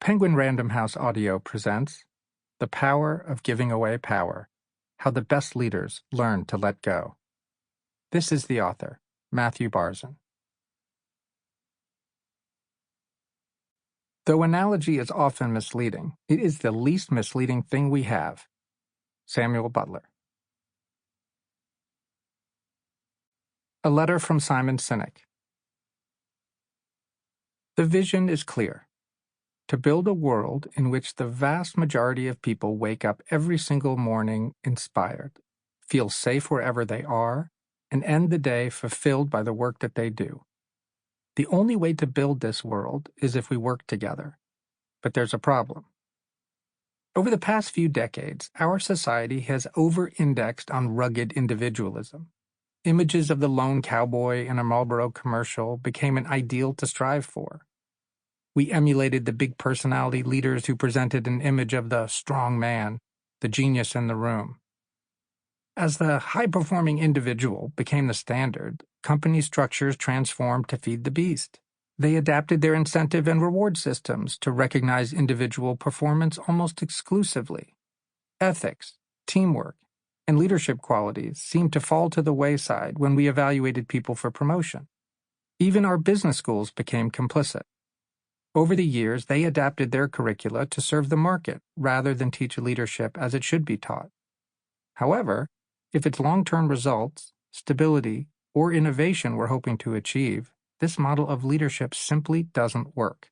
Penguin Random House Audio presents The Power of Giving Away Power, How the Best Leaders Learn to Let Go. This is the author, Matthew Barzun. Though analogy is often misleading, it is the least misleading thing we have. Samuel Butler. A letter from Simon Sinek. The vision is clear. To build a world in which the vast majority of people wake up every single morning inspired, feel safe wherever they are, and end the day fulfilled by the work that they do. The only way to build this world is if we work together. But there's a problem. Over the past few decades, our society has over-indexed on rugged individualism. Images of the lone cowboy in a Marlboro commercial became an ideal to strive for. We emulated the big personality leaders who presented an image of the strong man, the genius in the room. As the high-performing individual became the standard, company structures transformed to feed the beast. They adapted their incentive and reward systems to recognize individual performance almost exclusively. Ethics, teamwork, and leadership qualities seemed to fall to the wayside when we evaluated people for promotion. Even our business schools became complicit. Over the years, they adapted their curricula to serve the market rather than teach leadership as it should be taught. However, if it's long-term results, stability, or innovation we're hoping to achieve, this model of leadership simply doesn't work.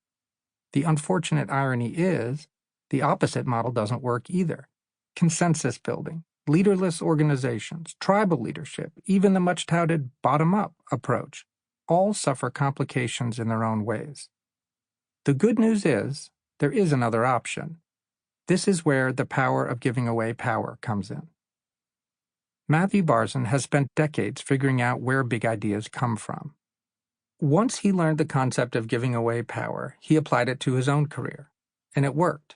The unfortunate irony is, the opposite model doesn't work either. Consensus building, leaderless organizations, tribal leadership, even the much-touted bottom-up approach, all suffer complications in their own ways. The good news is, there is another option. This is where the power of giving away power comes in. Matthew Barzun has spent decades figuring out where big ideas come from. Once he learned the concept of giving away power, he applied it to his own career, and it worked.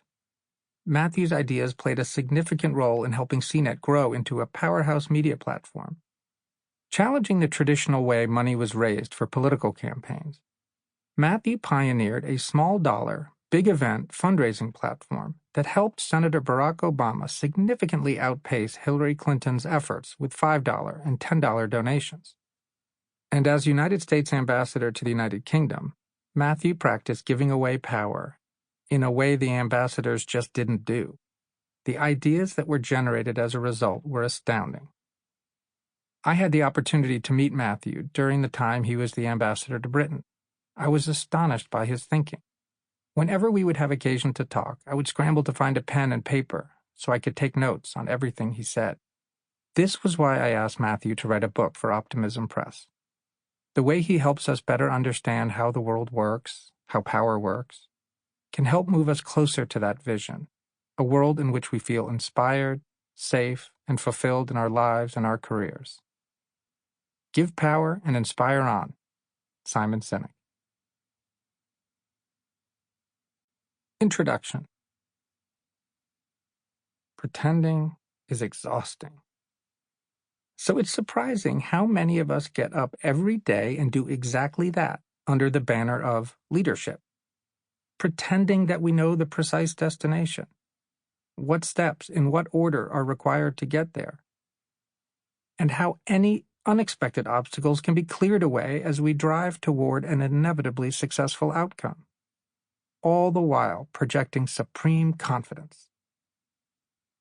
Matthew's ideas played a significant role in helping CNET grow into a powerhouse media platform, challenging the traditional way money was raised for political campaigns. Matthew pioneered a small-dollar, big-event fundraising platform that helped Senator Barack Obama significantly outpace Hillary Clinton's efforts with $5 and $10 donations. And as United States Ambassador to the United Kingdom, Matthew practiced giving away power in a way the ambassadors just didn't do. The ideas that were generated as a result were astounding. I had the opportunity to meet Matthew during the time he was the ambassador to Britain. I was astonished by his thinking. Whenever we would have occasion to talk, I would scramble to find a pen and paper so I could take notes on everything he said. This was why I asked Matthew to write a book for Optimism Press. The way he helps us better understand how the world works, how power works, can help move us closer to that vision, a world in which we feel inspired, safe, and fulfilled in our lives and our careers. Give power and inspire on. Simon Sinek. Introduction. Pretending is exhausting. So it's surprising how many of us get up every day and do exactly that under the banner of leadership. Pretending that we know the precise destination. What steps, in what order, are required to get there. And how any unexpected obstacles can be cleared away as we drive toward an inevitably successful outcome. All the while projecting supreme confidence.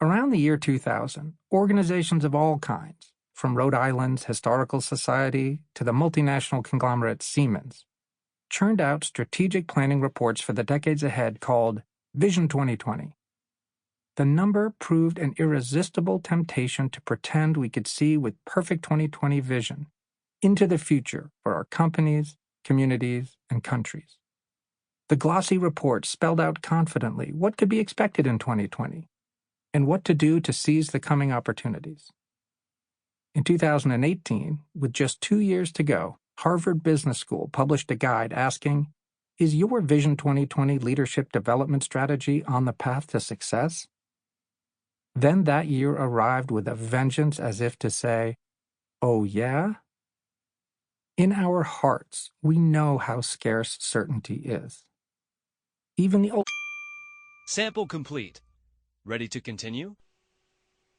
Around the year 2000, organizations of all kinds, from Rhode Island's Historical Society to the multinational conglomerate Siemens, churned out strategic planning reports for the decades ahead called Vision 2020. The number proved an irresistible temptation to pretend we could see with perfect 2020 vision into the future for our companies, communities, and countries. The glossy report spelled out confidently what could be expected in 2020 and what to do to seize the coming opportunities. In 2018, with just 2 years to go, Harvard Business School published a guide asking, "Is your Vision 2020 leadership development strategy on the path to success?" Then that year arrived with a vengeance as if to say, "Oh yeah?" In our hearts, we know how scarce certainty is. Even the Sample complete. Ready to continue?